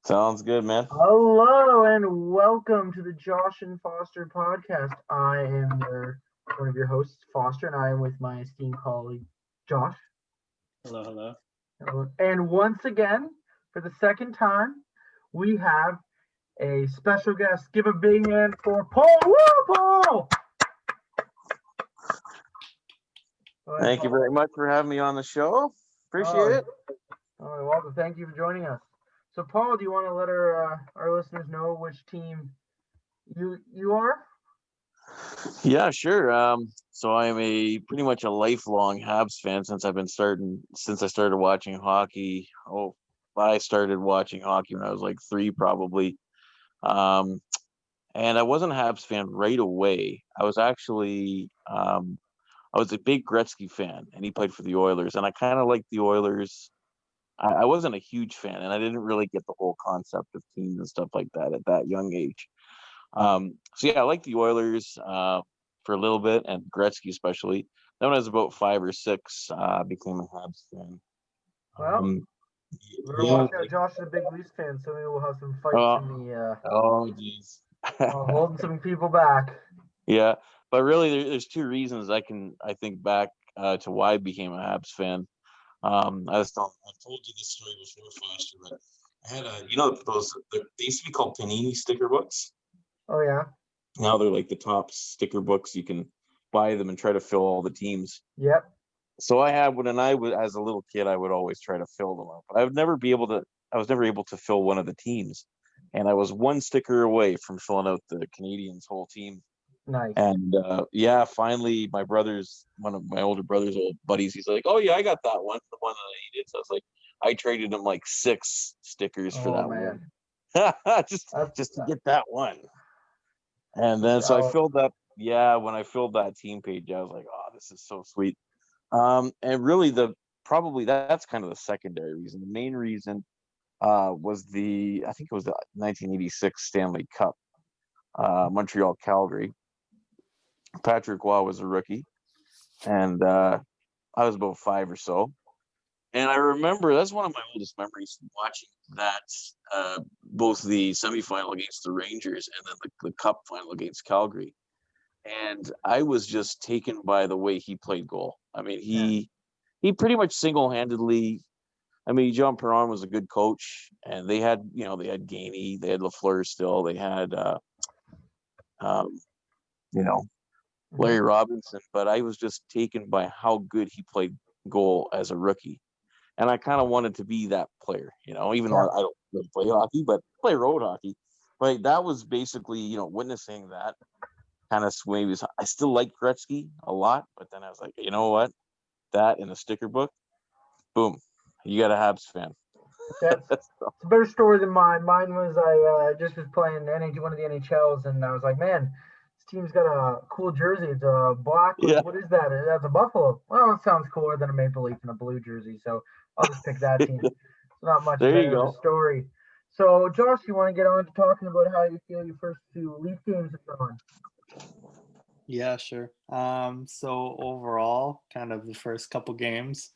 Sounds good, man. Hello and welcome to the Josh and Foster podcast. I am one of your hosts, Foster, and I am with my esteemed colleague, Josh. Hello, hello. And once again, for the second time, we have a special guest. Give a big hand for Paul. Woo, Paul! Thank you very much for having me on the show. Appreciate it. Welcome. Thank you for joining us. So, Paul, do you want to let our listeners know which team you are? Yeah, sure. So I am pretty much a lifelong Habs fan since I started watching hockey. I started watching hockey when I was like 3, probably. And I wasn't a Habs fan right away. I was actually I was a big Gretzky fan, and he played for the Oilers, and I kind of liked the Oilers. I wasn't a huge fan, and I didn't really get the whole concept of teams and stuff like that at that young age. So yeah, I liked the Oilers for a little bit, and Gretzky especially. Then when I was about 5 or 6, I became a Habs fan. Well, we're watching out. Josh is a big Leafs fan, so maybe we'll have some fights in the. Oh, geez. Holding some people back. Yeah, but really, there's 2 reasons I think back to why I became a Habs fan. I've told you this story before, Foster, but I had they used to be called Panini sticker books. Oh yeah. Now they're like the top sticker books. You can buy them and try to fill all the teams. Yep. So I had when I was as a little kid, I would always try to fill them up, but I was never able to fill one of the teams, and I was one sticker away from filling out the Canadiens' whole team. Nice. And finally, one of my older brother's old buddies, he's like, "Oh yeah, I got that one, the one that I needed." So I was like, I traded him like 6 stickers for that one, just to get that one. And then so I filled that. Yeah, when I filled that team page, I was like, "Oh, this is so sweet." And really, that's kind of the secondary reason. The main reason was I think it was the 1986 Stanley Cup, Montreal Calgary. Patrick Waugh was a rookie, and I was about 5 or so. And I remember that's one of my oldest memories, watching that both the semifinal against the Rangers and then the Cup final against Calgary. And I was just taken by the way he played goal. I mean, he pretty much single-handedly. I mean, John Perron was a good coach, and they had Gainey, they had Lafleur still, they had Larry Robinson, but I was just taken by how good he played goal as a rookie. And I kind of wanted to be that player, even though I don't really play hockey, but play road hockey. But that was basically, witnessing that kind of sway. I still like Gretzky a lot, but then I was like, you know what? That in a sticker book, boom, you got a Habs fan. It's a better story than mine. Mine was I just was playing one of the NHLs, and I was like, man, this team's got a cool jersey. It's a black. Yeah. What is that? That's a Buffalo. Well, it sounds cooler than a Maple Leaf and a blue jersey, so I'll just pick that team. It's not much better of a story. So, Josh, you want to get on to talking about how you feel your first 2 Leaf games have gone? Yeah, sure. So overall, kind of the first couple games,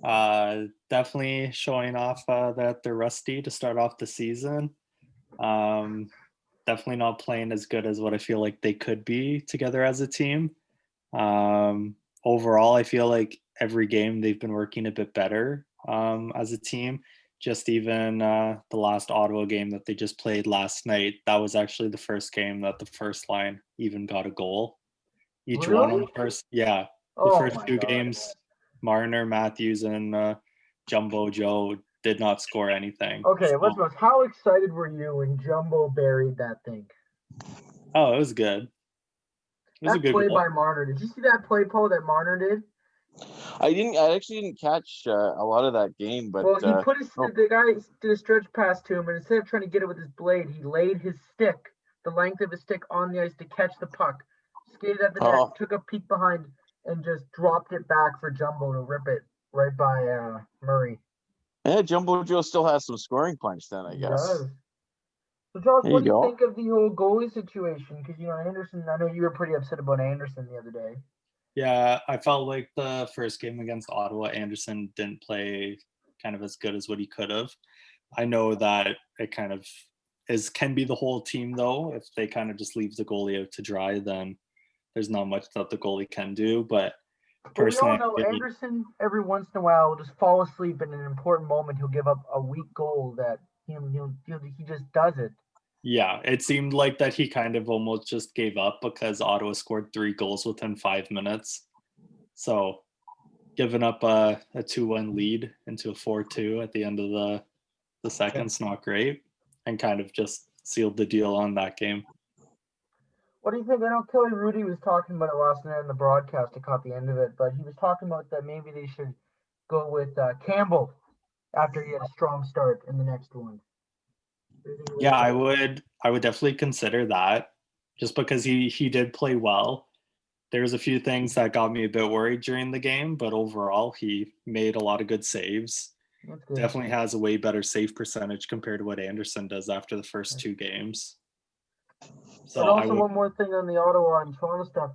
definitely showing off that they're rusty to start off the season. Definitely not playing as good as what I feel like they could be together as a team. Overall, I feel like every game they've been working a bit better as a team. Just even the last Ottawa game that they just played last night, that was actually the first game that the first line even got a goal. Each one on the first, the first 2 games, Marner, Matthews, and Jumbo Joe did not score anything. Okay, let's go. How excited were you when Jumbo buried that thing? Oh, it was good. It was a good play by Marner. Did you see that play, Paul, that Marner did? I actually didn't catch a lot of that game, but he put the guy did a stretch pass to him, and instead of trying to get it with his blade, he laid his stick, the length of his stick, on the ice to catch the puck, skated at the net, took a peek behind, and just dropped it back for Jumbo to rip it right by Murray. Yeah, Jumbo Joe still has some scoring punch then, I guess. He does. So, Josh, what do you think of the whole goalie situation? Because, Anderson, I know you were pretty upset about Anderson the other day. Yeah, I felt like the first game against Ottawa, Anderson didn't play kind of as good as what he could have. I know that it kind of can be the whole team though. If they kind of just leave the goalie out to dry, then there's not much that the goalie can do. But personally, we all know Anderson every once in a while will just fall asleep in an important moment. He'll give up a weak goal that he just does it. Yeah, it seemed like that he kind of almost just gave up because Ottawa scored 3 goals within 5 minutes. So giving up a 2-1 lead into a 4-2 at the end of the second's not great, and kind of just sealed the deal on that game. What do you think? I know Kelly Rudy was talking about it last night in the broadcast. I caught the end of it, but he was talking about that maybe they should go with Campbell after he had a strong start in the next one. Yeah, I would definitely consider that, just because he did play well. There's a few things that got me a bit worried during the game, but overall he made a lot of good saves. Definitely has a way better save percentage compared to what Anderson does after the first 2 games. So and also one more thing on the Ottawa and Toronto stuff.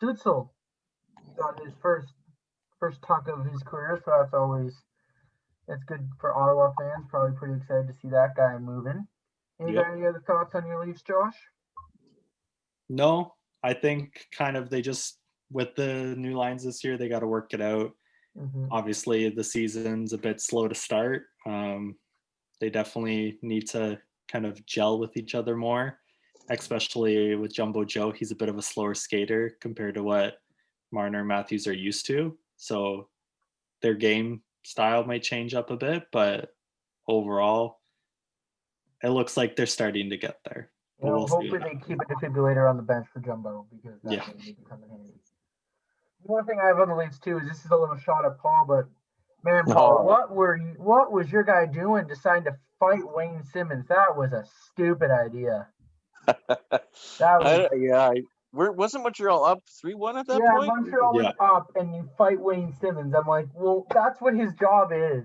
Stützle got his first tuck of his career, so that's good for Ottawa fans. Probably pretty excited to see that guy moving. Any other thoughts on your Leafs, Josh? No, I think kind of they just, with the new lines this year, they got to work it out. Mm-hmm. Obviously, the season's a bit slow to start. They definitely need to kind of gel with each other more, especially with Jumbo Joe. He's a bit of a slower skater compared to what Marner and Matthews are used to. So their game style might change up a bit, but overall, it looks like they're starting to get there. But we'll hopefully they keep a defibrillator on the bench for Jumbo, because that may come in handy. One thing I have on the Leafs too is, this is a little shot at Paul, but man, Paul, what was your guy doing deciding to fight Wayne Simmons? That was a stupid idea. Wasn't Montreal up 3-1 at that point? Yeah, Montreal was up, and you fight Wayne Simmons. I'm like, well, that's what his job is.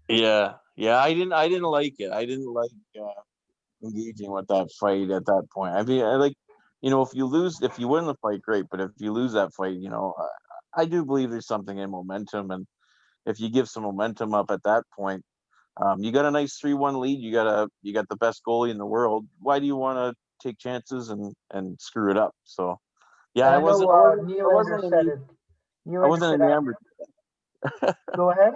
Yeah, I didn't like it. I didn't like engaging with that fight at that point. I mean, if you win the fight, great. But if you lose that fight, I do believe there's something in momentum, and if you give some momentum up at that point, you got a nice 3-1 lead. You got the best goalie in the world. Why do you want to take chances and screw it up? So, yeah, I wasn't enamored. Go ahead.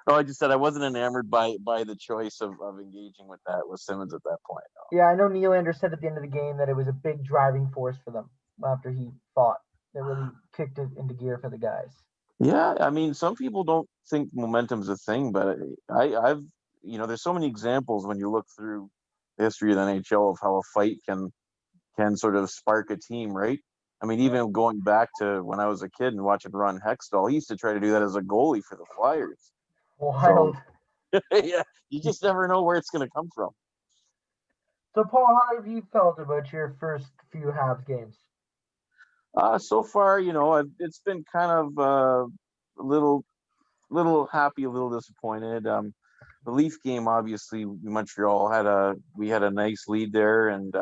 No, I just said I wasn't enamored by the choice of engaging with Simmons at that point. No. Yeah, I know Nylander said at the end of the game that it was a big driving force for them after he fought. That really kicked it into gear for the guys. Yeah, I mean, some people don't think momentum's a thing, but I've there's so many examples when you look through the history of the NHL of how a fight can sort of spark a team, right? I mean, even going back to when I was a kid and watching Ron Hextall, he used to try to do that as a goalie for the Flyers. Wild. So, yeah, you just never know where it's going to come from. So, Paul, how have you felt about your first few Habs games? So far, it's been kind of a little happy, a little disappointed. The Leaf game, obviously, Montreal we had a nice lead there, and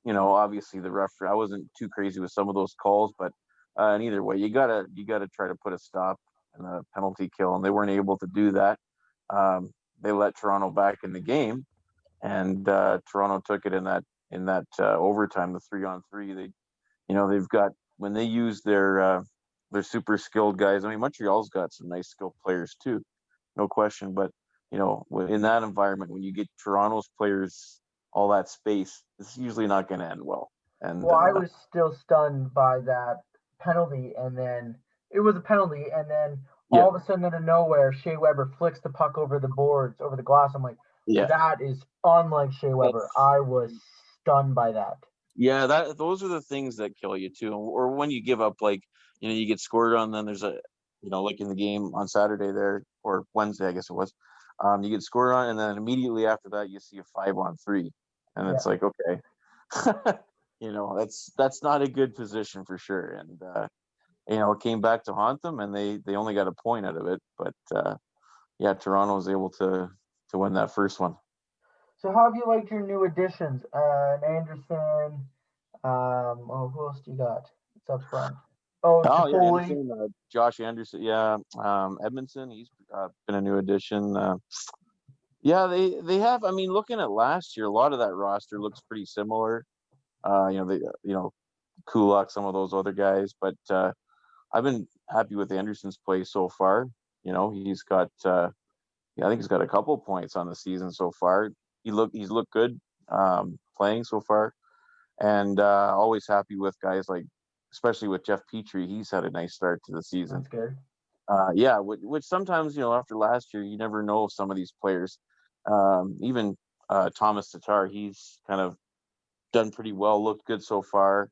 obviously the referee, I wasn't too crazy with some of those calls, but in either way, you gotta try to put a stop and a penalty kill, and they weren't able to do that. They let Toronto back in the game, and Toronto took it in that overtime, the 3-on-3. They've got, when they use their super skilled guys. I mean, Montreal's got some nice skilled players too, no question. But in that environment, when you get Toronto's players all that space, it's usually not going to end well. And I was still stunned by that penalty, and then it was a penalty, and then all of a sudden, out of nowhere, Shea Weber flicks the puck over the boards, over the glass. I'm like, that is unlike Shea Weber. I was stunned by that. Yeah, those are the things that kill you too. Or when you give up, you get scored on, then there's like in the game on Saturday there, or Wednesday, I guess it was. You get scored on, and then immediately after that, you see a 5-on-3, and it's like, okay, that's not a good position for sure. And it came back to haunt them, and they only got a point out of it. But Toronto was able to win that first one. So how have you liked your new additions? Anderson. Who else do you got? It's up front. Josh Anderson. Yeah. Edmondson. He's been a new addition. Yeah, they have. I mean, looking at last year, a lot of that roster looks pretty similar. Kulak, some of those other guys, but I've been happy with Anderson's play so far. He's got I think he's got a couple points on the season so far. He's looked good playing so far, and always happy with guys like, especially with Jeff Petrie. He's had a nice start to the season. That's good. Yeah, which sometimes after last year, you never know some of these players. Even Thomas Tatar, he's kind of done pretty well, looked good so far.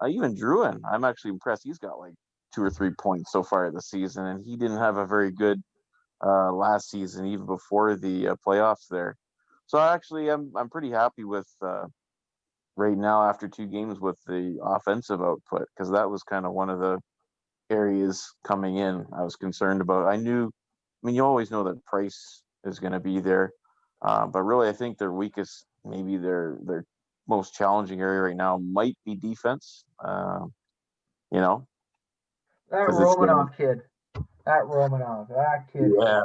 Even Druin, I'm actually impressed. He's got like 2 or 3 points so far this season, and he didn't have a very good last season, even before the playoffs there. So actually, I'm pretty happy with right now after 2 games with the offensive output, because that was kind of one of the areas coming in I was concerned about. I mean, you always know that Price is going to be there, but really, I think their weakest, maybe their most challenging area right now might be defense. You know, That because it's Romanov kid. That kid is yeah, a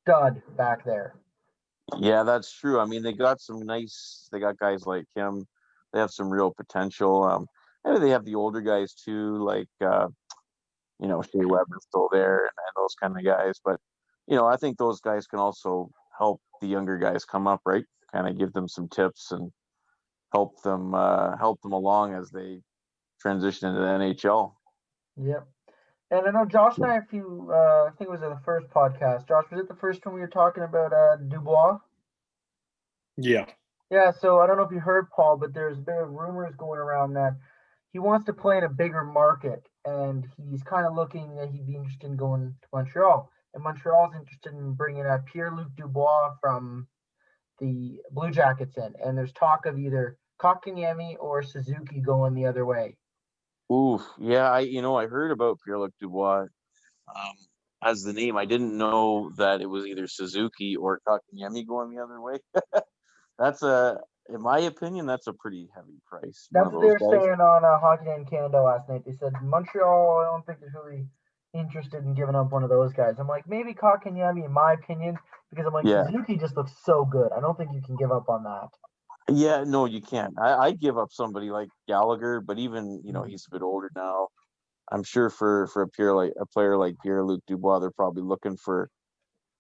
stud back there. yeah, that's true. I mean, they got guys like him. They have some real potential. And they have the older guys too, like Shea Weber's still there, and those kind of guys. But I think those guys can also help the younger guys come up, right? Kind of give them some tips and help them along as they transition into the NHL. Yep. And I know Josh and I, I think it was in the first podcast. Josh, was it the first one we were talking about Dubois? Yeah. Yeah, so I don't know if you heard, Paul, but there's been rumors going around that he wants to play in a bigger market, and he's kind of looking that he'd be interested in going to Montreal. And Montreal's interested in bringing Pierre-Luc Dubois from the Blue Jackets in. And there's talk of either Kotkaniemi or Suzuki going the other way. Oof, yeah, I heard about Pierre-Luc Dubois as the name. I didn't know that it was either Suzuki or Kotkaniemi going the other way. In my opinion, that's a pretty heavy price. One That's of what they those were guys. saying on Hockey Night in Canada last night. They said Montreal, I don't think is really interested in giving up one of those guys. I'm like, maybe Kotkaniemi, in my opinion, because I'm like, Yeah, Suzuki just looks so good. I don't think you can give up on that. yeah, no, you can't. I'd give up somebody like Gallagher, but even he's a bit older now. I'm sure for a player like Pierre-Luc Dubois, they're probably looking for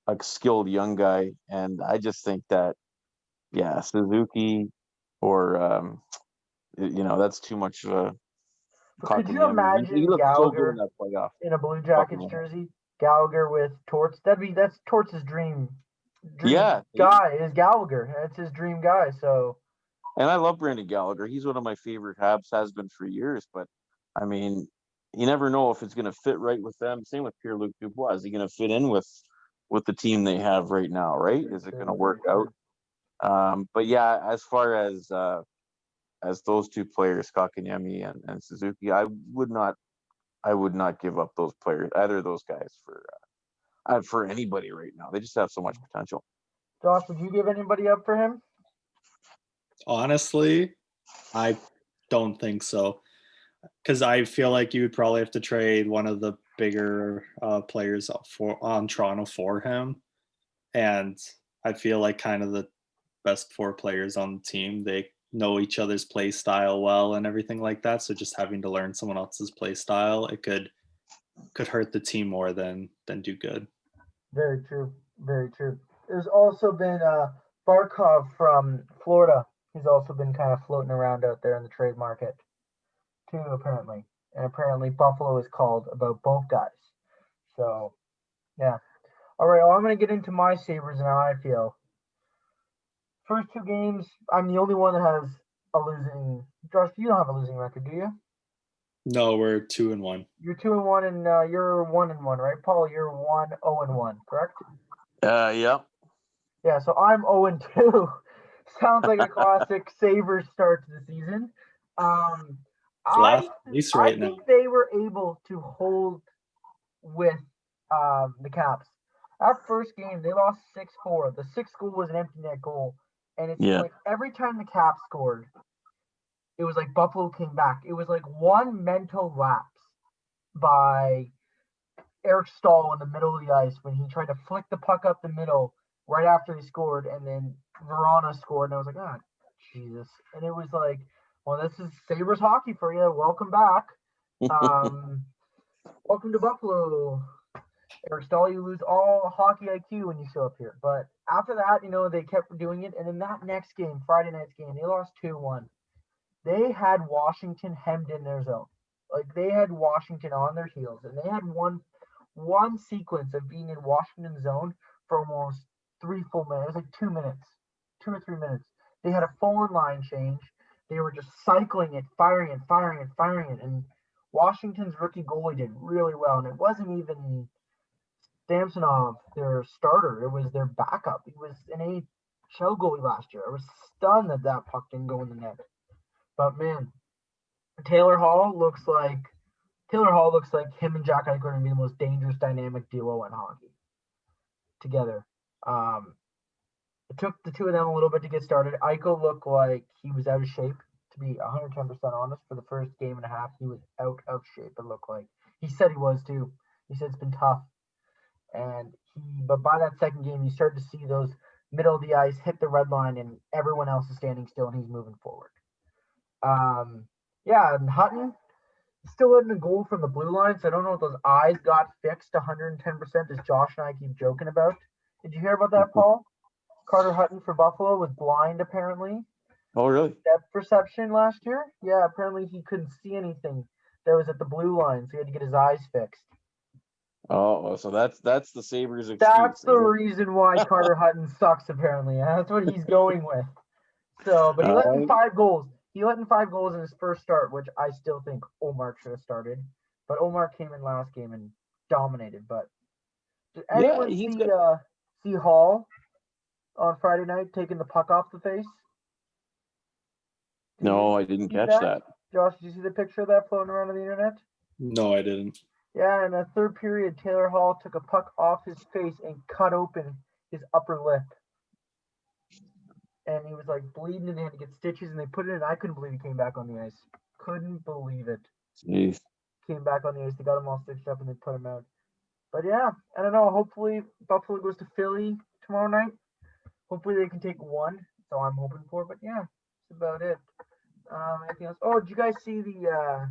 a skilled young guy, and I just think that yeah, Suzuki or that's too much of a But could you Kotkaniemi. He imagine looked so good in Gallagher that playoff. in a Blue Jackets Talking jersey? Gallagher with Torts. That's Torts' dream Yeah, guy is Gallagher. That's his dream guy. So and I love Brandon Gallagher. He's one of my favorite Habs, has been for years. But I mean, you never know if it's going to fit right with them. Same with Pierre-Luc Dubois. Is he going to fit in with the team they have right now? Right? Is it going to work out? But yeah, as far as those two players, Kotkaniemi and Suzuki, I would not give up those players, either of those guys for anybody right now. They just have so much potential. Josh, would you give anybody up for him? Honestly, I don't think so, because I feel like you would probably have to trade one of the bigger players on Toronto for him, and I feel like kind of the best 4 players on the team, they know each other's play style well and everything like that. So just having to learn someone else's play style, it could hurt the team more than do good. Very true. Very true. There's also been Barkov from Florida. He's also been kind of floating around out there in the trade market too, apparently. And apparently Buffalo is called about both guys. So, yeah. All right, well, I'm going to get into my Sabres and how I feel. First 2 games, I'm the only one that has a losing. Josh, you don't have a losing record, do you? No, we're 2-1. You're 2-1, and you're 1-1, right, Paul? You're 1-0-1, correct? Yeah. Yeah, so I'm 0-2. Sounds like a classic Sabres start to the season. Last place right I now. think they were able to hold with the Caps. Our first game, they lost 6-4. The sixth goal was an empty net goal. And it seemed like every time the Caps scored, it was like Buffalo came back. It was like one mental lapse by Eric Stahl in the middle of the ice when he tried to flick the puck up the middle right after they scored, and then Verona scored, and I was like, ah, Jesus. And it was like, well, this is Sabres hockey for you. Welcome back. Welcome to Buffalo. Eric Stahl, you lose all hockey IQ when you show up here. But after that, they kept doing it. And then that next game, Friday night's game, they lost 2-1. They had Washington hemmed in their zone. Like, they had Washington on their heels. And they had one sequence of being in Washington's zone for almost 3 full minutes. It was like 2 minutes, 2 or 3 minutes. They had a phone line change. They were just cycling it, firing it. And Washington's rookie goalie did really well. And it wasn't even Samsonov, their starter. It was their backup. He was an AHL goalie last year. I was stunned that puck didn't go in the net. But man, Taylor Hall looks like him and Jack Eichel are going to be the most dangerous dynamic duo in hockey together. It took the two of them a little bit to get started. Eichel looked like he was out of shape, to be 110% honest. For the first game and a half, he was out of shape, it looked like. He said he was too. He said it's been tough. But by that second game, you start to see those middle of the ice hit the red line, and everyone else is standing still, and he's moving forward. And Hutton still hitting a goal from the blue line, so I don't know if those eyes got fixed 110%, as Josh and I keep joking about. Did you hear about that, Paul? Carter Hutton for Buffalo was blind, apparently. Oh, really? Depth perception last year? Yeah, apparently he couldn't see anything that was at the blue line, so he had to get his eyes fixed. Oh, so that's the Sabres' excuse. That's the reason why Carter Hutton sucks, apparently. That's what he's going with. So, but he let in 5 goals. He let in 5 goals in his first start, which I still think Omar should have started. But Omar came in last game and dominated. But did anyone see Hall on Friday night taking the puck off the face? No, I didn't catch that. Josh, did you see the picture of that floating around on the internet? No, I didn't. Yeah, in the third period, Taylor Hall took a puck off his face and cut open his upper lip. And he was like bleeding and they had to get stitches and they put it in. I couldn't believe he came back on the ice. Couldn't believe it. Jeez. Came back on the ice. They got him all stitched up and they put him out. But yeah, I don't know. Hopefully Buffalo goes to Philly tomorrow night. Hopefully they can take 1. So I'm hoping for. But yeah, that's about it. Anything else? Oh, did you guys see the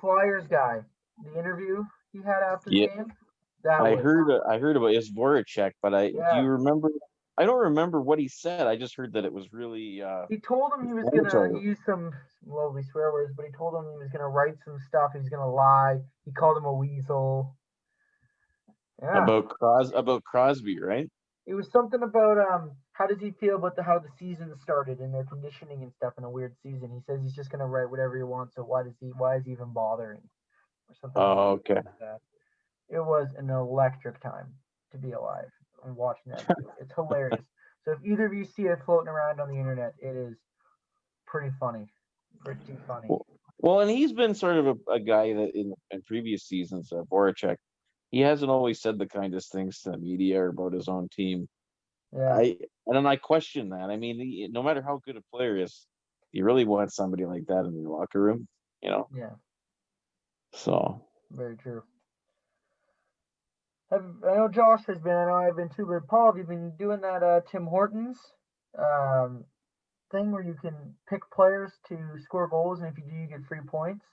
Flyers guy? The interview he had after the game? I heard about his Voracek, but do you remember? I don't remember what he said. I just heard that it was really. He told him he was gonna use some lovely swear words, but he told him he was gonna write some stuff. He's gonna lie. He called him a weasel. Yeah. About Crosby, right? It was something about how does he feel about how the season started and their conditioning and stuff in a weird season. He says he's just gonna write whatever he wants. So why is he even bothering? Or something. Oh, okay. Like that. It was an electric time to be alive and watching that. It's hilarious. So if either of you see it floating around on the internet, it is pretty funny. Pretty funny. Well, and he's been sort of a guy that in previous seasons, Voracek, he hasn't always said the kindest things to the media or about his own team. Yeah. I question that. I mean, no matter how good a player is, you really want somebody like that in your locker room, Yeah. So. Very true. I know Josh has been. I know I've been too. But Paul, have you been doing that Tim Hortons thing where you can pick players to score goals, and if you do, you get free points?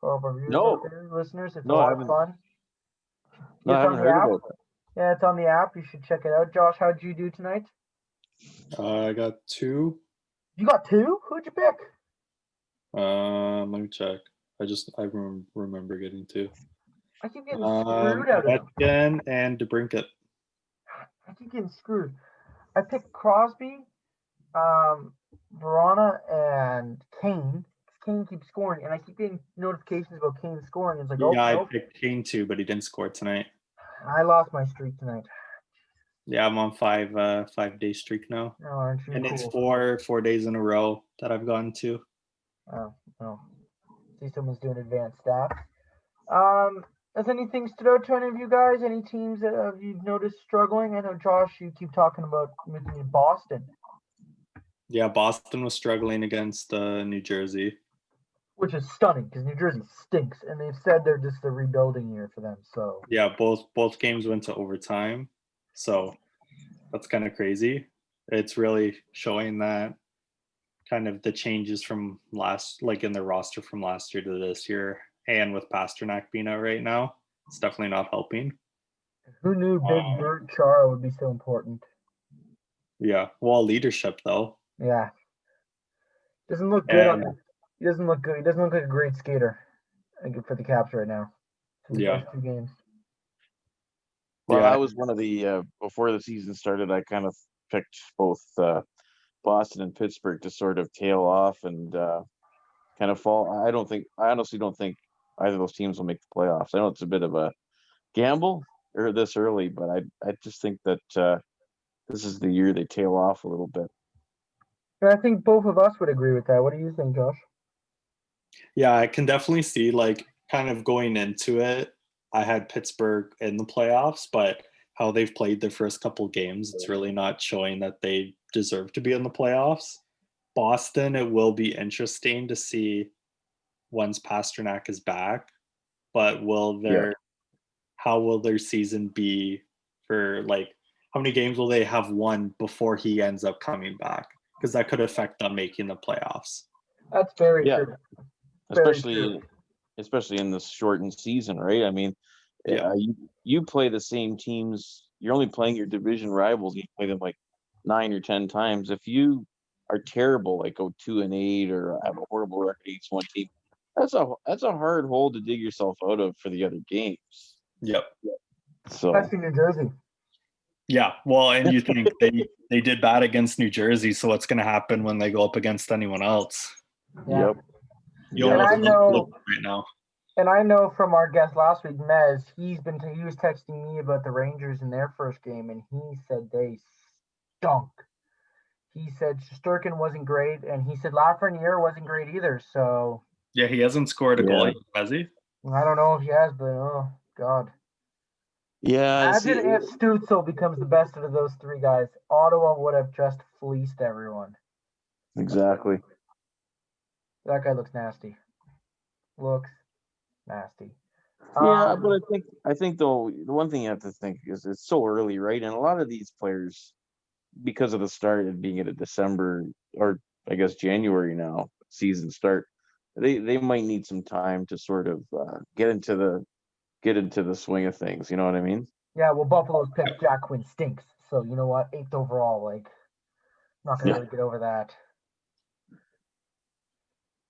For our viewers out there, listeners, it's a lot of fun. No, I haven't heard about that. Yeah, it's on the app. You should check it out. Josh, how'd you do tonight? I got 2. You got 2? Who'd you pick? Let me check. I remember getting 2. I keep getting screwed out of them. And DeBrincat. I keep getting screwed. I picked Crosby, Verona, and Kane. Kane keeps scoring, and I keep getting notifications about Kane scoring. It's like, I picked Kane too, but he didn't score tonight. I lost my streak tonight. Yeah, I'm on 5-day streak now. Oh, aren't you and cool? It's 4 days in a row that I've gone to. Oh, no. See, someone's doing advanced stats. Has anything stood out to any of you guys? Any teams that you've noticed struggling? I know, Josh, you keep talking about Boston. Yeah, Boston was struggling against New Jersey. Which is stunning because New Jersey stinks, and they've said they're just a rebuilding year for them. So yeah, both games went to overtime. So that's kind of crazy. It's really showing that kind of the changes from in the roster from last year to this year, and with Pasternak being out right now, it's definitely not helping. Who knew Big Bert Chara would be so important? Yeah, well, leadership though. Yeah, doesn't look good on him. He doesn't look good. He doesn't look like a great skater for the Caps right now. For the first 2 games. Well, yeah. I was one of the before the season started. I kind of picked both Boston and Pittsburgh to sort of tail off and kind of fall. I honestly don't think either of those teams will make the playoffs. I know it's a bit of a gamble or this early, but I just think that this is the year they tail off a little bit. And I think both of us would agree with that. What do you think, Josh? Yeah, I can definitely see kind of going into it. I had Pittsburgh in the playoffs, but how they've played their first couple games, it's really not showing that they deserve to be in the playoffs. Boston, it will be interesting to see once Pasternak is back, but how will their season be for how many games will they have won before he ends up coming back? Because that could affect them making the playoffs. That's very true. Especially in this shortened season, right? I mean, you play the same teams. You're only playing your division rivals. You play them like 9 or 10 times. If you are terrible, like go 2-8 or have a horrible record against one team, that's a hard hole to dig yourself out of for the other games. Yep. So especially New Jersey. Yeah, well, and you think they did bad against New Jersey, so what's going to happen when they go up against anyone else? Yeah. Yep. And I know right now. And I know from our guest last week, Mez, he was texting me about the Rangers in their first game, and he said they stunk. He said Shesterkin wasn't great, and he said Lafreniere wasn't great either. So yeah, he hasn't scored a goal, has he? I don't know if he has, but oh god. Yeah. Imagine if Stützle becomes the best of those 3 guys. Ottawa would have just fleeced everyone. Exactly. That guy looks nasty. Yeah, but I think though the one thing you have to think is it's so early, right? And a lot of these players, because of the start and being at a December or I guess January now season start, they might need some time to sort of get into the swing of things. You know what I mean? Yeah, well, Buffalo's pick Jack Quinn stinks. So you know what? 8th overall, not gonna really get over that.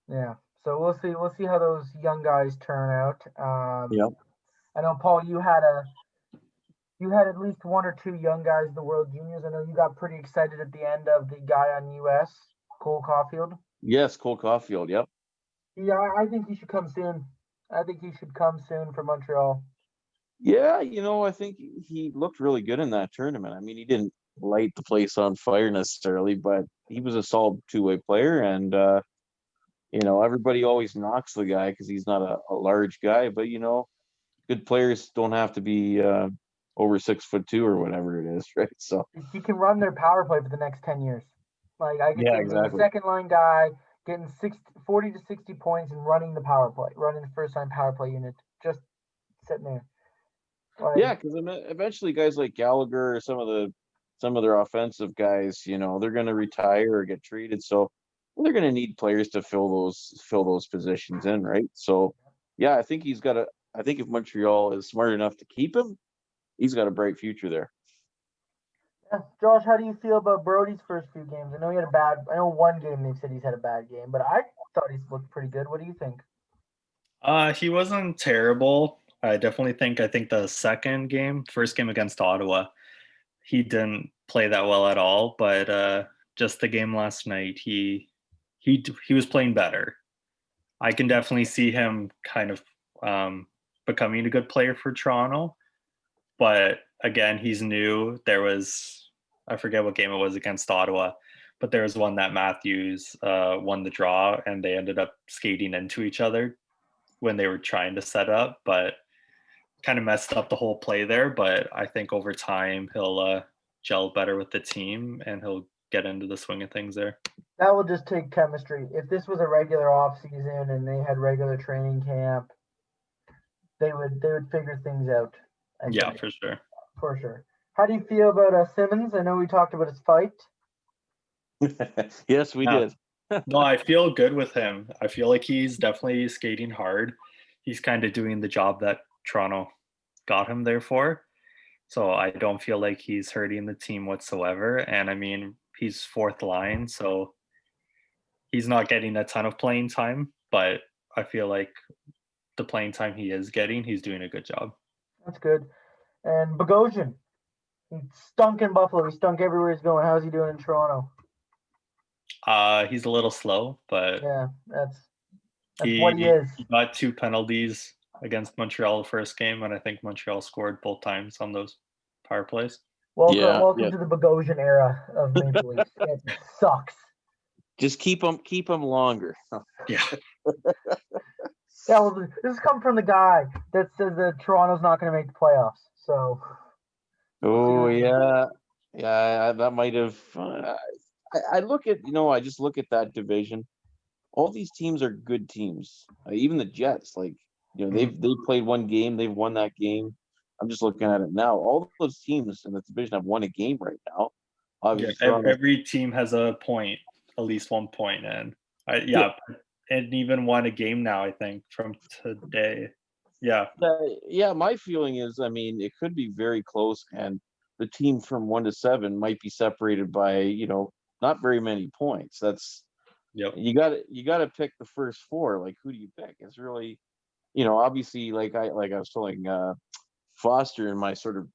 Yeah. So we'll see how those young guys turn out. I know, Paul, you had at least 1 or 2 young guys in the World Juniors. I know you got pretty excited at the end of the guy on US, Cole Caulfield. Yes, Cole Caulfield. Yep. Yeah, I think he should come soon. For Montreal. Yeah, I think he looked really good in that tournament. I mean, he didn't light the place on fire necessarily, but he was a solid 2-way player, and everybody always knocks the guy because he's not a large guy, but good players don't have to be over 6'2" or whatever it is, right? So he can run their power play for the next 10 years. I can see him being a second line guy, getting 40 to 60 points and running the power play, running the first line power play unit, just sitting there. Yeah, because eventually guys like Gallagher or some of their offensive guys, they're going to retire or get traded, so they're going to need players to fill those positions in, right? So yeah, I think if Montreal is smart enough to keep him, he's got a bright future there. Yeah. Josh, how do you feel about Brody's first few games? I know one game they said he's had a bad game, but I thought he's looked pretty good. What do you think? He wasn't terrible. I think the first game against Ottawa, he didn't play that well at all, but just the game last night, he was playing better. I can definitely see him kind of becoming a good player for Toronto, but again, he's new. I forget what game it was against Ottawa, but there was one that Matthews won the draw, and they ended up skating into each other when they were trying to set up, but kind of messed up the whole play there. But I think over time he'll gel better with the team and he'll get into the swing of things there. That will just take chemistry. If this was a regular off season and they had regular training camp, they would figure things out. Yeah, for sure. For sure. How do you feel about Simmons? I know we talked about his fight. Yes, we did. No, I feel good with him. I feel like he's definitely skating hard. He's kind of doing the job that Toronto got him there for. So I don't feel like he's hurting the team whatsoever. And I mean, he's fourth line, so he's not getting a ton of playing time, but I feel like the playing time he is getting, he's doing a good job. That's good. And Bogosian, he stunk in Buffalo. He stunk everywhere he's going. How's he doing in Toronto? He's a little slow, but yeah, that's what he is. He got 2 penalties against Montreal the first game, and I think Montreal scored both times on those power plays. Welcome to the Bogosian era of Maple Leafs. It sucks. Just keep them longer. Yeah. Yeah, well, this has come from the guy that says that Toronto's not going to make the playoffs. So. Oh yeah, that might have. I look at I just look at that division. All these teams are good teams. Even the Jets, they've played one game, they've won that game. I'm just looking at it now. All those teams in the division have won a game right now. Obviously, every team has a point, at least 1 point, and and even won a game now. I think from today. Yeah. Yeah. My feeling is, I mean, it could be very close, and the team from 1 to 7 might be separated by not very many points. That's you got to pick the first 4. Like, who do you pick? It's really, obviously, like I was telling Foster in my sort of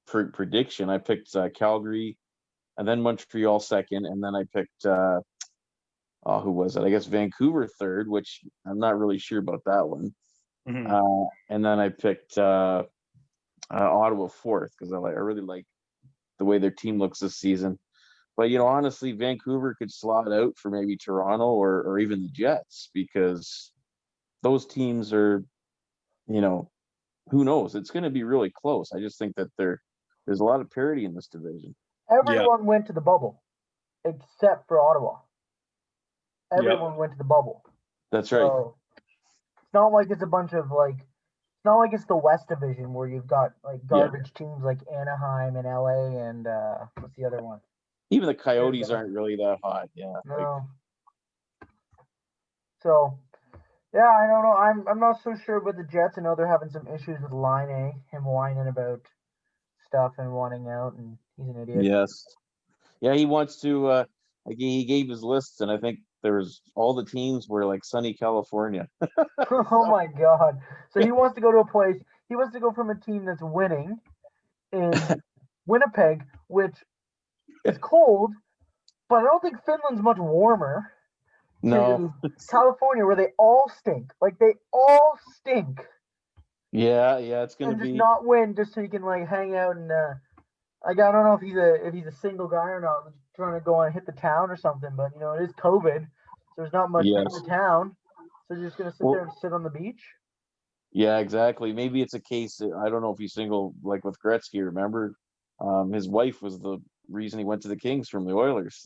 prediction, I picked Calgary, and then Montreal second, and then I picked who was it? I guess Vancouver third, which I'm not really sure about that one. Mm-hmm. And then I picked Ottawa fourth because I really like the way their team looks this season. But honestly, Vancouver could slot out for maybe Toronto or even the Jets, because those teams are, who knows? It's going to be really close. I just think that there's a lot of parity in this division. Everyone went to the bubble except for Ottawa. Everyone went to the bubble. That's right. So it's not like it's a bunch of it's not like it's the West Division where you've got garbage teams like Anaheim and LA and what's the other one? Even the Coyotes aren't really that hot. Yeah. No. So, yeah, I don't know. I'm not so sure about the Jets. I know they're having some issues with Line him whining about stuff and wanting out, and he's an idiot. Yes. Yeah, he wants to. He gave his lists, and I think there was all the teams were like sunny California. Oh my God! So he wants to go to a place. He wants to go from a team that's winning in Winnipeg, which is cold, but I don't think Finland's much warmer. No. California, where they all stink. Like, they all stink. Yeah, it's gonna be not win just so you can hang out and I don't know if he's a single guy or not, trying to go and hit the town or something. But it is COVID, so there's not much in the town. So you're just gonna sit there and sit on the beach. Yeah, exactly. Maybe it's a case. I don't know if he's single, like with Gretzky. Remember, his wife was the reason he went to the Kings from the Oilers.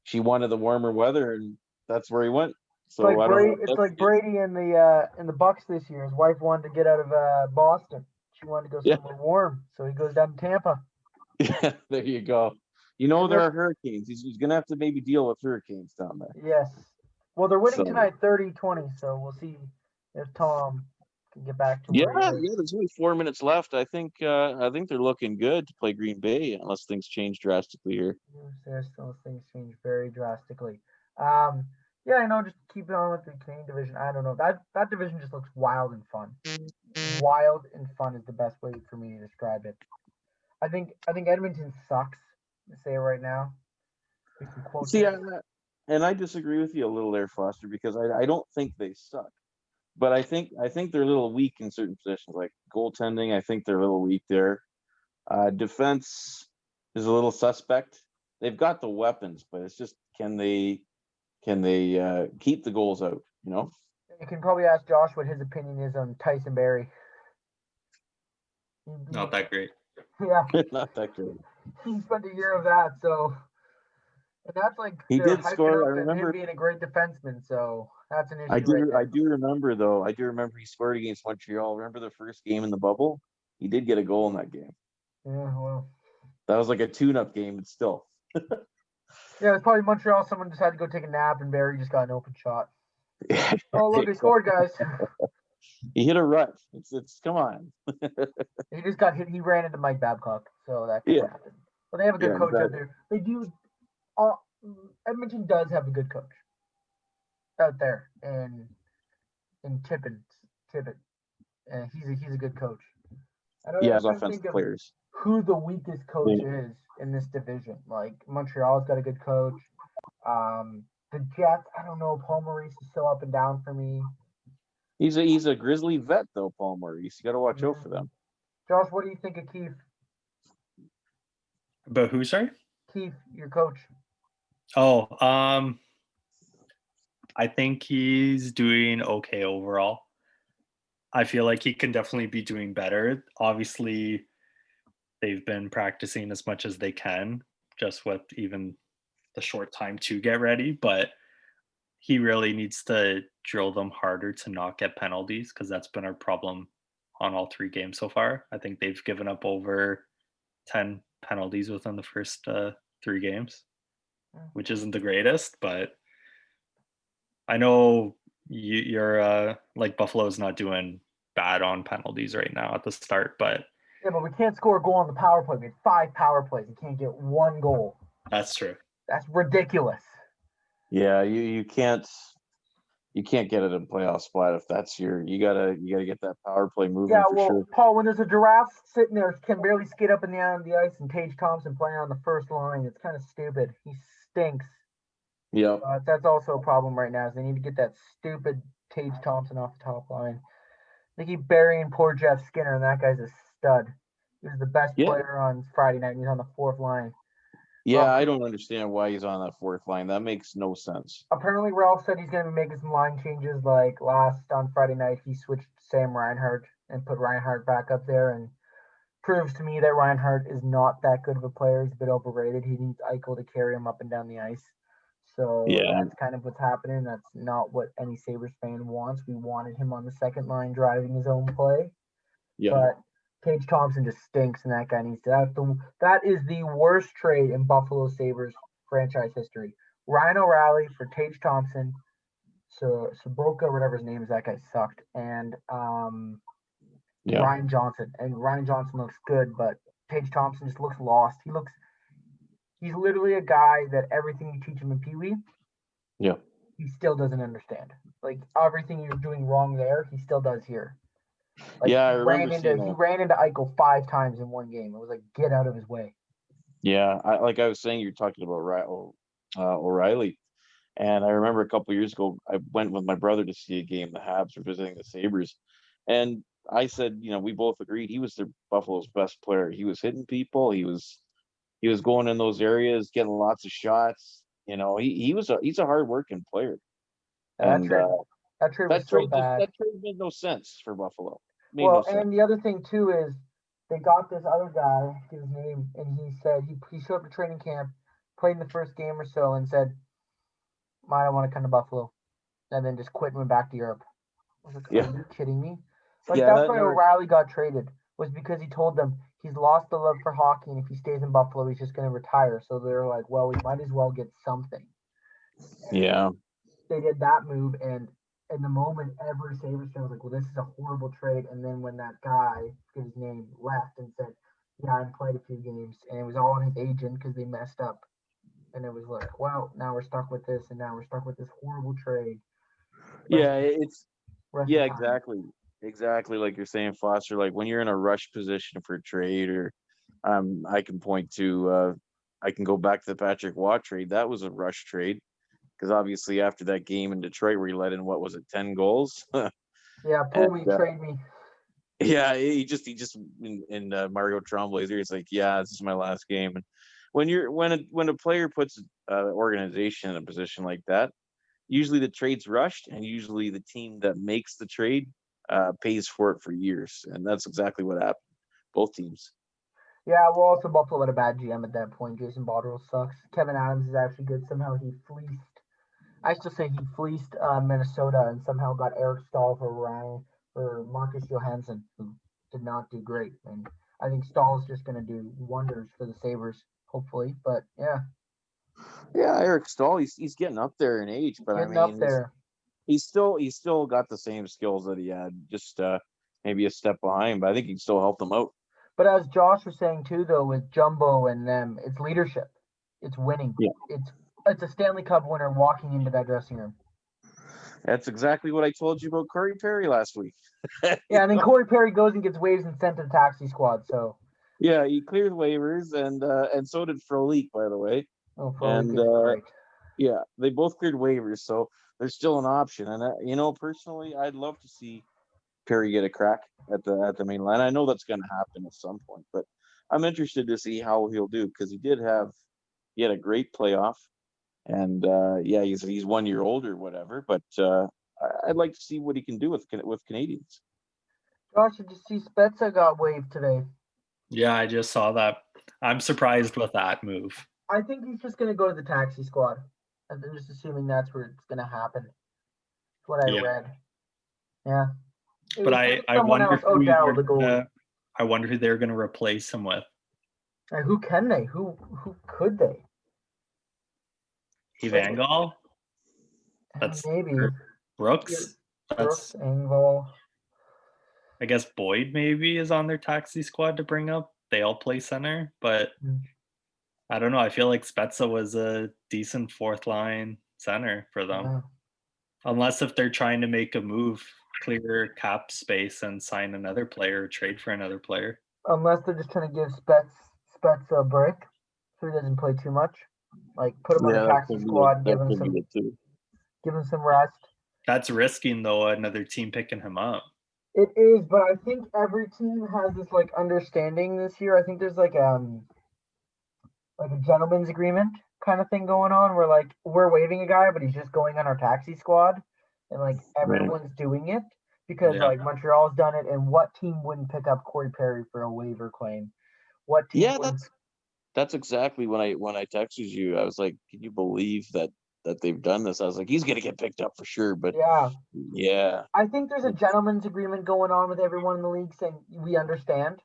She wanted the warmer weather, and that's where he went. So it's like Brady in the Bucks this year. His wife wanted to get out of Boston. She wanted to go somewhere warm, so he goes down to Tampa. Yeah, there you go. There are hurricanes. He's going to have to maybe deal with hurricanes down there. Yes. Well, they're winning tonight 30-20, so we'll see if Tom can get back to where he is. There's only 4 minutes left. I think they're looking good to play Green Bay, unless things change drastically here. Yes, those things change very drastically. Just keep it on with the Canadian division. I don't know. That division just looks wild and fun. Wild and fun is the best way for me to describe it. I think Edmonton sucks. To say it right now. And I disagree with you a little there, Foster, because I don't think they suck, but I think they're a little weak in certain positions, like goaltending. I think they're a little weak there. Defense is a little suspect. They've got the weapons, but it's just can they keep the goals out? You can probably ask Josh what his opinion is on Tyson Barrie. Not that great. Yeah, not that great. He spent a year of that, so and that's he did score. I remember him being a great defenseman, so that's an issue. I do remember though. I do remember he scored against Montreal. Remember the first game in the bubble? He did get a goal in that game. Yeah, well. That was like a tune-up game, but still. Yeah, it's probably Montreal. Someone decided to go take a nap, and Barry just got an open shot. Oh, look, they scored, guys. He hit a rut. It's come on. He just got hit. He ran into Mike Babcock, so that could happen. But they have a good coach out there. They do. Edmonton does have a good coach out there, and Tippett, and he's a good coach. I don't Yeah, as know offensive players. Who the weakest coach is in this division. Like Montreal's got a good coach. The Jets, I don't know. Paul Maurice is so up and down for me. He's a Grizzly vet though, Paul Maurice. You got to watch out for them. Josh, what do you think of Keith? But who, sorry? Keith, your coach. Oh, I think he's doing okay overall. I feel like he can definitely be doing better. Obviously, they've been practicing as much as they can, just with even the short time to get ready. But he really needs to drill them harder to not get penalties, because that's been our problem on all 3 games so far. I think they've given up over 10 penalties within the first 3 games, which isn't the greatest, but I know you're like Buffalo's not doing bad on penalties right now at the start, but yeah, but we can't score a goal on the power play. We had 5 power plays. You can't get 1 goal. That's true. That's ridiculous. Yeah, you can't get it in playoff spot if that's you gotta get that power play moving for sure. Paul, when there's a giraffe sitting there can barely skate up and down the ice, and Tage Thompson playing on the first line, it's kind of stupid. He stinks. Yeah. That's also a problem right now. Is they need to get that stupid Tage Thompson off the top line. They keep burying poor Jeff Skinner, and that guy's a stud. He was the best player on Friday night, and he's on the 4th line. Yeah, I don't understand why he's on that 4th line. That makes no sense. Apparently, Ralph said he's going to be making some line changes. Like on Friday night, he switched Sam Reinhart and put Reinhart back up there, and proves to me that Reinhart is not that good of a player. He's a bit overrated. He needs Eichel to carry him up and down the ice. So that's kind of what's happening. That's not what any Sabres fan wants. We wanted him on the 2nd line driving his own play. Yeah. But Tage Thompson just stinks, and that guy needs to. That is the worst trade in Buffalo Sabres franchise history. Ryan O'Reilly for Tage Thompson. So Saboka, whatever his name is, that guy sucked. And Ryan Johnson. And Ryan Johnson looks good, but Tage Thompson just looks lost. He's literally a guy that everything you teach him in Pee Wee, he still doesn't understand. Like everything you're doing wrong there, he still does here. Like, I remember he ran into Eichel 5 times in one game. It was like, get out of his way. Yeah, I was saying, you're talking about O'Reilly, and I remember a couple of years ago, I went with my brother to see a game. The Habs were visiting the Sabres, and I said, we both agreed he was the Buffalo's best player. He was hitting people. He was going in those areas, getting lots of shots. He's a hard-working player. And that trade was so bad. That trade made no sense for Buffalo. And the other thing too is they got this other guy, his name, and he said he showed up to training camp, played in the first game or so, and said, "I don't want to come to Buffalo," and then just quit and went back to Europe. I was like, "Are you kidding me?" Like that's why O'Reilly got traded, was because he told them he's lost the love for hockey, and if he stays in Buffalo, he's just going to retire. So they're like, "Well, we might as well get something." And they did that move, and in the moment, every Sabres fan was like, well, this is a horrible trade. And then when that guy, his name, left and said, yeah, I played a few games, and it was all on his agent because they messed up. And it was like, well, now we're stuck with this, and now we're stuck with this horrible trade. Exactly. Exactly like you're saying, Foster. Like when you're in a rush position for a trade, or I can point to, I can go back to the Patrick Waugh trade. That was a rush trade. Because obviously after that game in Detroit where he let in, 10 goals? Trade me. Yeah, he just in Mario Tremblay's ear, it's like, yeah, this is my last game. And when a player puts an organization in a position like that, usually the trade's rushed, and usually the team that makes the trade pays for it for years. And that's exactly what happened. Both teams. Yeah, well, also Buffalo had a bad GM at that point. Jason Botterill sucks. Kevin Adams is actually good. Somehow he fleeced. I still say he fleeced Minnesota and somehow got Eric Stahl for Marcus Johansson, who did not do great. And I think Stahl's just going to do wonders for the Sabres, hopefully. But yeah, Yeah, Eric Stahl, he's getting up there in age, but I getting up mean, there. he's still got the same skills that he had, just maybe a step behind. But I think he can still help them out. But as Josh was saying too, though, with Jumbo and them, it's leadership, it's winning. Yeah. It's a Stanley Cup winner walking into that dressing room. That's exactly what I told you about Corey Perry last week. Yeah, and then Corey Perry goes and gets waived and sent to the taxi squad. So yeah, he cleared waivers, and so did Frolik, by the way. oh, And great. yeah, they both cleared waivers, so there's still an option. And personally, I'd love to see Perry get a crack at the main line. I know that's going to happen at some point, but I'm interested to see how he'll do because he had a great playoff, and yeah, he's 1 year old or whatever, but I'd like to see what he can do with Canadians. Josh, did you see Spezza got waived today? Yeah, I just saw that. I'm surprised with that move. I think he's just going to go to the taxi squad. I'm just assuming that's where it's going to happen. That's what I read. Yeah. But I wonder I wonder who they're going to replace him with. And who can they? Who could they? Evangal? That's maybe Brooks. Brooks, Engvall. I guess Boyd maybe is on their taxi squad to bring up. They all play center, but I don't know. I feel like Spezza was a decent fourth line center for them. Yeah. Unless if they're trying to make a move, clear cap space and sign another player or trade for another player. Unless they're just trying to give Spezza a break so he doesn't play too much. Like put him on the taxi squad, give him some rest. That's risking though another team picking him up. It is, but I think every team has this like understanding this year. I think there's like a gentleman's agreement kind of thing going on where like we're waiving a guy, but he's just going on our taxi squad, and like everyone's doing it because like Montreal's done it, and what team wouldn't pick up Corey Perry for a waiver claim? What team? Yeah, that's exactly when I texted you. I was like, can you believe that they've done this? I was like, he's gonna get picked up for sure. But yeah, I think there's a gentleman's agreement going on with everyone in the league saying we understand.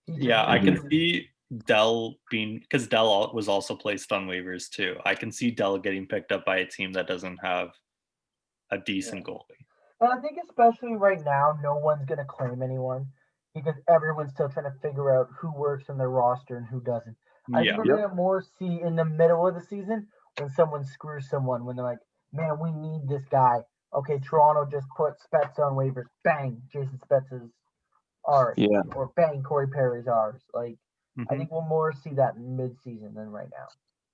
I can see Dell because Dell was also placed on waivers too. I can see Dell getting picked up by a team that doesn't have a decent goalie. And I think especially right now, no one's going to claim anyone because everyone's still trying to figure out who works in their roster and who doesn't. I think we're going to more see in the middle of the season when someone screws someone, when they're like, man, we need this guy. Okay, Toronto just put Spezza on waivers. Bang, Jason Spezza's ours. Yeah. Or bang, Corey Perry's ours. Like, I think we'll more see that mid-season than right now.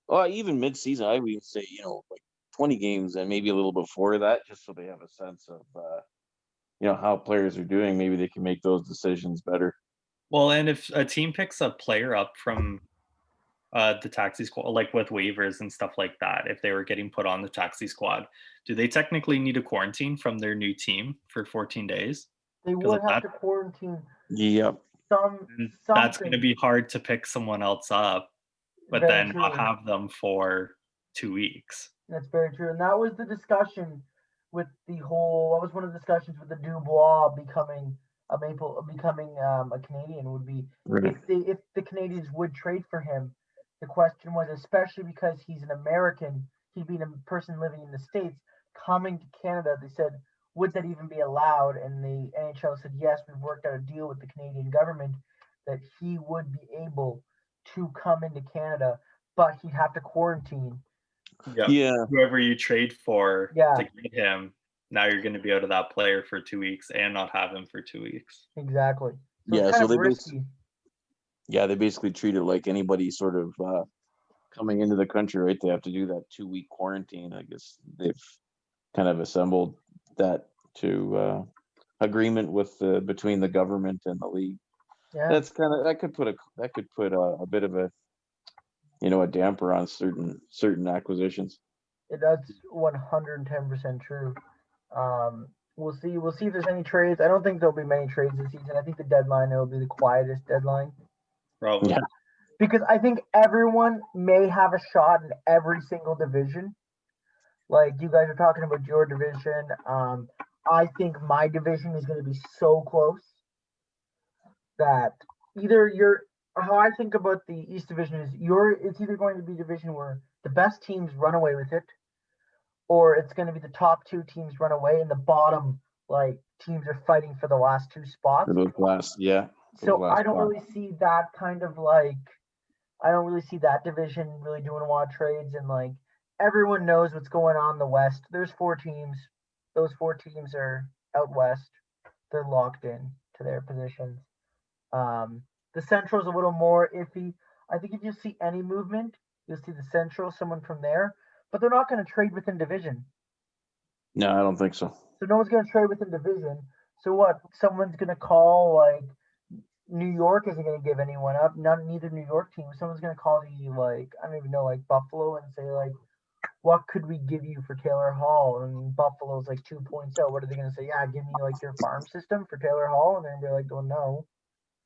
Well, even mid-season, I would even say, like 20 games and maybe a little before that, just so they have a sense of, how players are doing. Maybe they can make those decisions better. Well, and if a team picks a player up from the taxi squad, like with waivers and stuff like that, if they were getting put on the taxi squad, do they technically need a quarantine from their new team for 14 days? They would have to quarantine. Yep. That's going to be hard to pick someone else up, but then not have them for 2 weeks. That's very true. And that was the discussion with that was one of the discussions with the Dubois becoming a Canadian would be if the Canadians would trade for him. The question was, especially because he's an American, he being a person living in the States, coming to Canada, they said, would that even be allowed? And the NHL said, yes, we've worked out a deal with the Canadian government that he would be able to come into Canada, but he'd have to quarantine. Yeah. Whoever you trade for to get him, now you're going to be out of that player for 2 weeks and not have him for 2 weeks. Exactly. So they basically treat it like anybody sort of coming into the country, right? They have to do that 2-week quarantine. I guess they've kind of assembled that to agreement with between the government and the league. Yeah, that could put a bit of a a damper on certain acquisitions. That's 110% true. We'll see if there's any trades. I don't think there'll be many trades this season. I think the deadline will be the quietest deadline. Probably. Yeah. Because I think everyone may have a shot in every single division. Like you guys are talking about your division. I think my division is going to be so close that either you're how I think about the East Division is it's either going to be a division where the best teams run away with it, or it's going to be the top two teams run away and the bottom like teams are fighting for the last two spots. For those last, yeah. So I don't really see that kind of like I don't really see that division really doing a lot of trades and like everyone knows what's going on in the West. There's four teams. Those four teams are out west. They're locked in to their positions. The Central's a little more iffy. I think if you see any movement, you'll see the Central, someone from there, but they're not going to trade within division. No, I don't think so. So no one's going to trade within division. So what? Someone's going to call like New York isn't going to give anyone up. Neither New York team. Someone's going to call the like I don't even know like Buffalo and say like, what could we give you for Taylor Hall? And Buffalo's like 2 points out. What are they going to say? Yeah, give me like your farm system for Taylor Hall, and then they're like, well, no.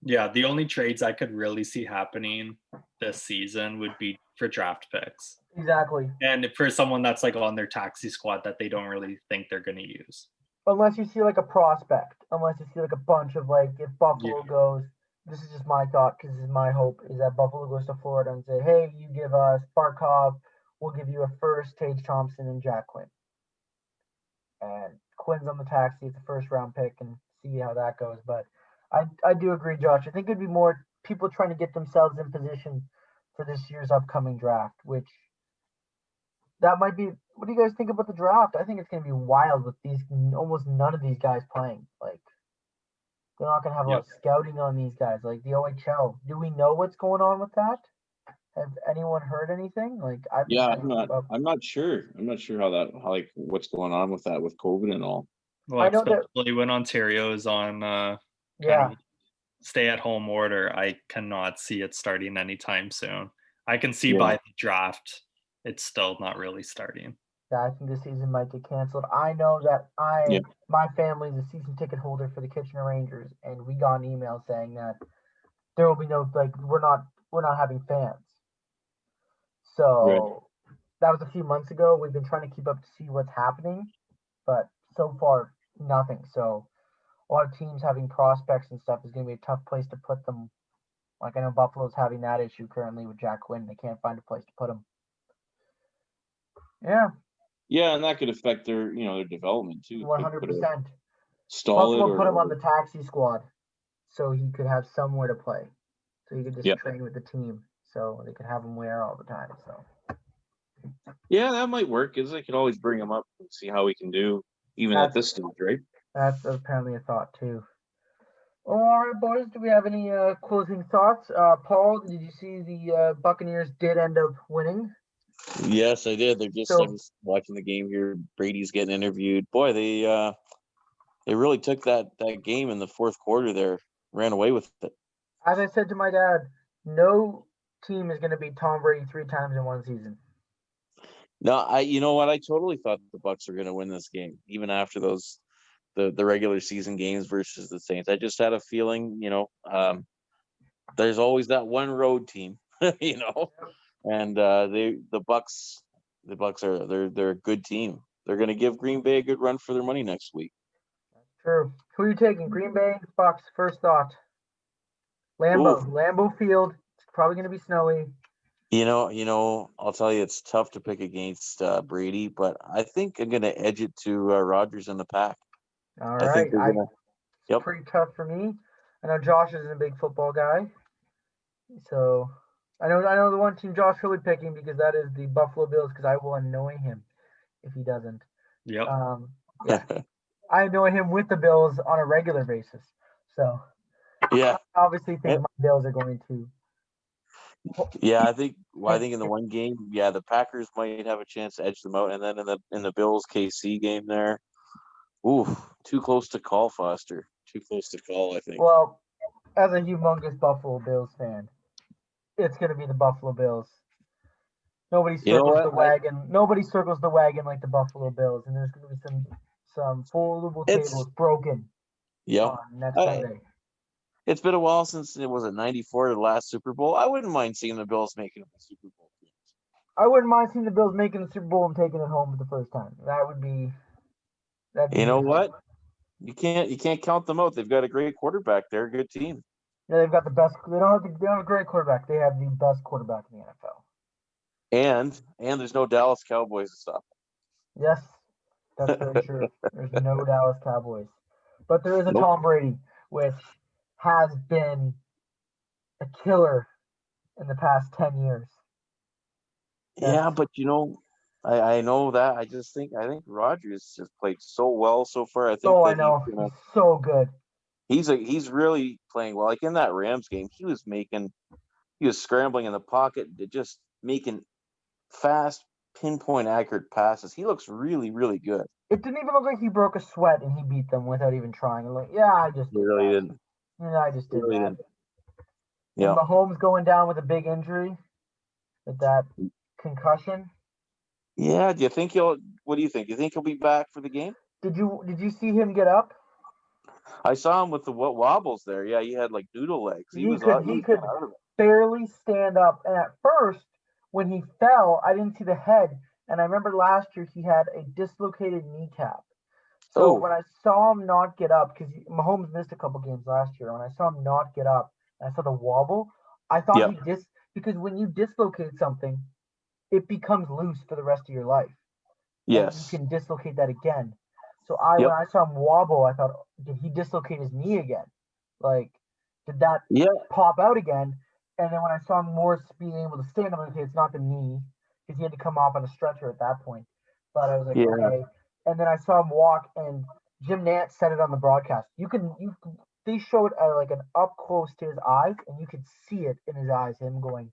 Yeah, the only trades I could really see happening this season would be for draft picks. Exactly. And for someone that's like on their taxi squad that they don't really think they're going to use. Unless you see like a prospect. Unless you see like a bunch of like, if Buffalo goes, this is just my thought because this is my hope, is that Buffalo goes to Florida and say, hey, you give us Barkov, we'll give you a first, Tage Thompson and Jack Quinn. And Quinn's on the taxi, it's a first round pick, and see how that goes. But I do agree, Josh. I think it'd be more people trying to get themselves in position for this year's upcoming draft, which that might be. What do you guys think about the draft? I think it's going to be wild with these almost none of these guys playing. Like they're not going to have a lot of scouting on these guys. Like the OHL, do we know what's going on with that? Have anyone heard anything? Like I'm not sure. I'm not sure how what's going on with that with COVID and all. Well, I know especially when Ontario is on stay-at-home order, I cannot see it starting anytime soon. I can see by the draft, it's still not really starting. Yeah, I think the season might get canceled. I know that my family's a season ticket holder for the Kitchener Rangers, and we got an email saying that there will be no we're not having fans. So that was a few months ago. We've been trying to keep up to see what's happening, but so far nothing. So a lot of teams having prospects and stuff is going to be a tough place to put them. Like I know Buffalo's having that issue currently with Jack Quinn. They can't find a place to put him. Yeah. Yeah, and that could affect their development too. 100%. Buffalo put him on the taxi squad, so he could have somewhere to play. So he could just train with the team, so they could have him wear all the time. So. Yeah, that might work. Because they could always bring him up and see how he can do, even at this stage, right? That's apparently a thought too. All right, boys. Do we have any closing thoughts? Paul, did you see the Buccaneers did end up winning? Yes, I did. I was watching the game here. Brady's getting interviewed. Boy, they really took that game in the fourth quarter there, ran away with it. As I said to my dad, no team is going to beat Tom Brady 3 times in one season. No, you know what? I totally thought the Bucs were going to win this game, even after those the regular season games versus the Saints. I just had a feeling, there's always that one road team, and the Bucs they're a good team. They're going to give Green Bay a good run for their money next week. That's true. Who are you taking? Green Bay, Bucs. First thought. Lambeau Field. It's probably going to be snowy. I'll tell you, it's tough to pick against Brady, but I think I'm going to edge it to Rodgers and the Pack. All right. It's pretty tough for me. I know Josh isn't a big football guy, so I know the one team Josh will be picking because that is the Buffalo Bills because I will annoy him if he doesn't. Yep. I annoy him with the Bills on a regular basis, so I obviously think my Bills are going to. Yeah, I think in the one game, the Packers might have a chance to edge them out, and then in the Bills KC game there, too close to call, Foster. Too close to call, I think. Well, as a humongous Buffalo Bills fan, it's going to be the Buffalo Bills. Nobody circles the wagon. Nobody circles the wagon like the Buffalo Bills, and there's going to be some foldable tables broken. Next Sunday. It's been a while since it was at 94, the last Super Bowl. I wouldn't mind seeing the Bills making the Super Bowl. I wouldn't mind seeing the Bills making the Super Bowl and taking it home for the first time. That would be. You know what? You can't count them out. They've got a great quarterback there, good team. Yeah, they've got the best. They don't have a great quarterback. They have the best quarterback in the NFL. And there's no Dallas Cowboys to stop. Yes, that's very true. There's no Dallas Cowboys, but there is a Nope. Tom Brady, which has been a killer in the past 10 years. Yeah, but I know that. I think Rodgers has played so well so far. I think Oh, I that know. He's so good. he's really playing well. Like in that Rams game, he was scrambling in the pocket, just making fast, pinpoint accurate passes. He looks really, really good. It didn't even look like he broke a sweat and he beat them without even trying. Like, yeah, I just He did really that. didn't. Yeah, I just He did really that. didn't. And Yeah. Mahomes going down with a big injury with that concussion. Yeah. Do you think what do you think? You think he'll be back for the game? Did you see him get up? I saw him with the wobbles there. Yeah, he had like noodle legs. He was could out of it. barely stand up. And at first, when he fell, I didn't see the head. And I remember last year he had a dislocated kneecap. So when I saw him not get up, because Mahomes missed a couple games last year, when I saw him not get up, and I saw the wobble, I thought because when you dislocate something, it becomes loose for the rest of your life. Yes. And you can dislocate that again. So when I saw him wobble, I thought, did he dislocate his knee again? Like, did that pop out again? And then when I saw him more being able to stand, I'm like, okay, it's not the knee, because he had to come off on a stretcher at that point. But I was like, okay. And then I saw him walk, and Jim Nantz said it on the broadcast. They showed like an up close to his eyes, and you could see it in his eyes, him going,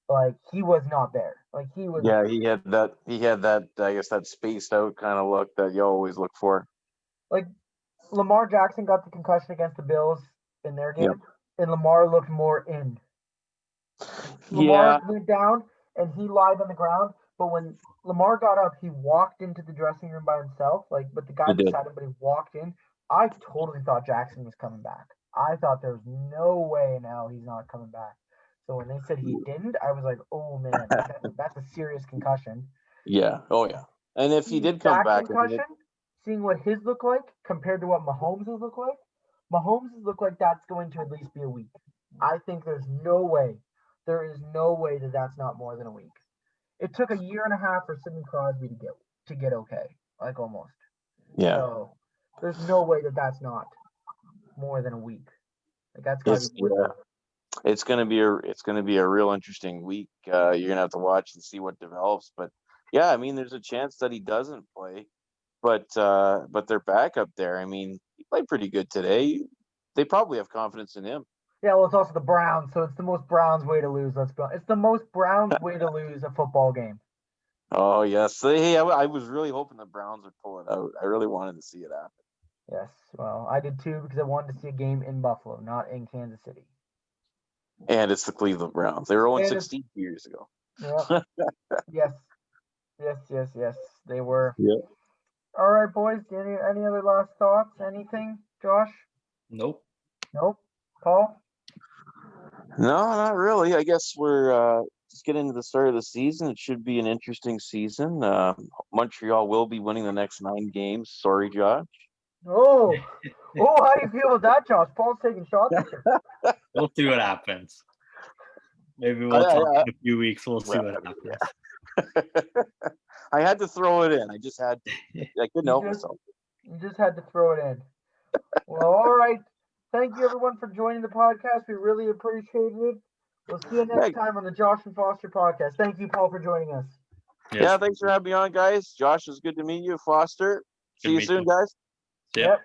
like he was not there. Like he was. Yeah, he had that. I guess that spaced out kind of look that you always look for. Like Lamar Jackson got the concussion against the Bills in their game, and Lamar looked more in. Lamar went down and he lied on the ground, but when Lamar got up, he walked into the dressing room by himself. But the guy beside him, but he walked in. I totally thought Jackson was coming back. I thought there was no way in hell he's not coming back. So when they said he didn't, I was like, oh man, that's a serious concussion. Yeah. Oh yeah. And if he did come back, seeing what his look like compared to what Mahomes' look like, Mahomes' look like that's going to at least be a week. I think there is no way that that's not more than a week. It took a year and a half for Sidney Crosby to get okay, like almost. Yeah. So there's no way that that's not more than a week. Like that's gotta be. It's gonna be a real interesting week. You're gonna have to watch and see what develops. But yeah, I mean, there's a chance that he doesn't play. But their backup there, I mean, he played pretty good today. They probably have confidence in him. Yeah, well, it's also the Browns, so it's the most Browns way to lose. It's the most Browns way to lose a football game. Oh yes, I was really hoping the Browns would pull it out. I really wanted to see it happen. Yes, well, I did too because I wanted to see a game in Buffalo, not in Kansas City. And it's the Cleveland Browns. They were 0-16 years ago. Yeah. Yes. They were. Yeah. All right, boys. Any other last thoughts? Anything, Josh? Nope. Paul? No, not really. I guess we're just getting to the start of the season. It should be an interesting season. Montreal will be winning the next 9 games. Sorry, Josh. Oh, how do you feel about that, Josh? Paul's taking shots at you. We'll see what happens. Maybe we'll talk in a few weeks. We'll see what happens. I had to throw it in. I just had to. I couldn't help myself. You just had to throw it in. Well, all right. Thank you, everyone, for joining the podcast. We really appreciate it. We'll see you next time on the Josh and Foster podcast. Thank you, Paul, for joining us. Yes. Yeah, thanks for having me on, guys. Josh, it was good to meet you. Foster, see you soon, guys. Yep.